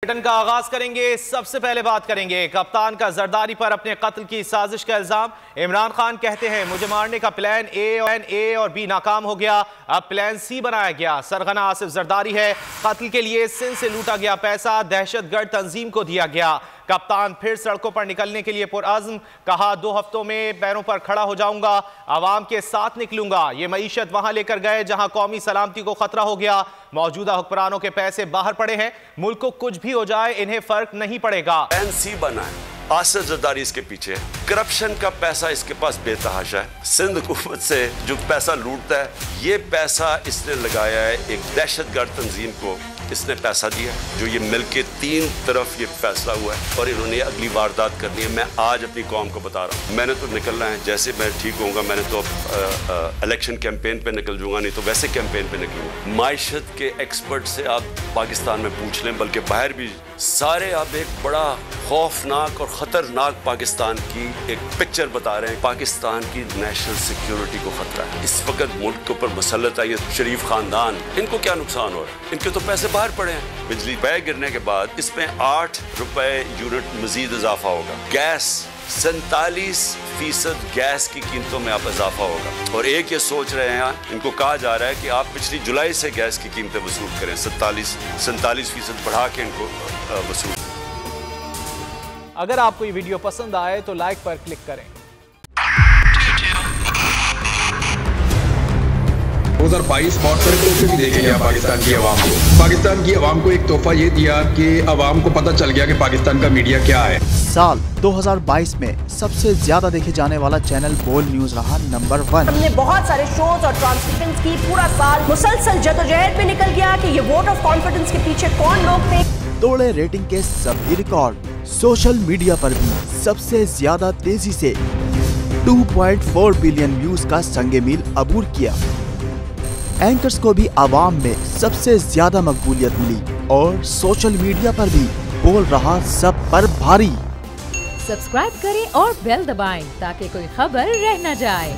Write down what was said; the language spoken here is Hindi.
बुलेटिन का आगाज करेंगे। सबसे पहले बात करेंगे कप्तान का जरदारी पर अपने कत्ल की साजिश का इल्जाम। इमरान खान कहते हैं मुझे मारने का प्लान ए और बी नाकाम हो गया, अब प्लान सी बनाया गया। सरगना आसिफ जरदारी है, कत्ल के लिए सिंध से लूटा गया पैसा दहशतगर्द तंजीम को दिया गया। कप्तान फिर सड़कों पर निकलने के लिए पुरअज़्म, कहा 2 हफ्तों में पैरों पर खड़ा हो जाऊंगा, आवाम के साथ निकलूंगा। ये मईशत वहां लेकर गए जहां कौमी सलामती को खतरा हो गया। मौजूदा हुक्मरानों के पैसे बाहर पड़े हैं, मुल्क को कुछ भी हो जाए इन्हें फर्क नहीं पड़ेगा। एनसी बना है, आसिफ जरदारी इसके पीछे है, करप्शन का पैसा इसके पास बेतहाशा है। सिंध हुकूमत से जो पैसा लूटता है, ये पैसा इसने लगाया है एक दहशतगर्द तंजीम को, इसने पैसा दिया है, जो ये मिल के 3 तरफ ये फैसला हुआ है और इन्होंने अगली वारदात करनी है। मैं आज अपनी कौम को बता रहा हूँ, मैंने तो निकलना है, जैसे मैं ठीक होऊंगा मैंने तो इलेक्शन कैंपेन पे निकल जाऊंगा, नहीं तो वैसे कैंपेन पे निकलूंगा। माइशत के एक्सपर्ट से आप पाकिस्तान में पूछ लें, बल्कि बाहर भी, सारे अब एक बड़ा खौफनाक और ख़तरनाक पाकिस्तान की एक पिक्चर बता रहे हैं। पाकिस्तान की नेशनल सिक्योरिटी को खतरा है। इस वक्त मुल्क के ऊपर मुसल्लत है ये शरीफ खानदान, इनको क्या नुकसान हो रहा है? इनके तो पैसे बाहर पड़े हैं। बिजली पैक गिरने के बाद इसमें 8 रुपए यूनिट मजीद इजाफा होगा। गैस 47% गैस की कीमतों में आप इजाफा होगा। और एक ये सोच रहे हैं, इनको कहा जा रहा है कि आप पिछली जुलाई से गैस की कीमतें वसूल करें, 47% बढ़ा के इनको वसूल। अगर आपको ये वीडियो पसंद आए तो लाइक पर क्लिक करें। 2022 बहुत सारे तोहफे भी देखे गया पाकिस्तान की आवाम को। पाकिस्तान की आवाम को एक तोहफा ये दिया कि आवाम को पता चल गया कि पाकिस्तान का मीडिया क्या है। साल 2022 में सबसे ज्यादा देखे जाने वाला चैनल बोल्ड न्यूज रहा नंबर 1। हमने बहुत सारे शोज और ट्रांसमिशंस की, पूरा साल मुसलसल जदोजहद में निकल गया कि ये वोट ऑफ कॉन्फिडेंस के पीछे कौन लोग थे। तोड़े रेटिंग के सभी रिकॉर्ड। सोशल मीडिया पर भी सबसे ज्यादा तेजी से 2.4 बिलियन व्यूज का संगे मील अबूर किया। एंकर्स को भी आवाम में सबसे ज्यादा मकबूलियत मिली और सोशल मीडिया पर भी बोल रहा सब पर भारी। सब्सक्राइब करें और बेल दबाएं ताकि कोई खबर रह न जाए।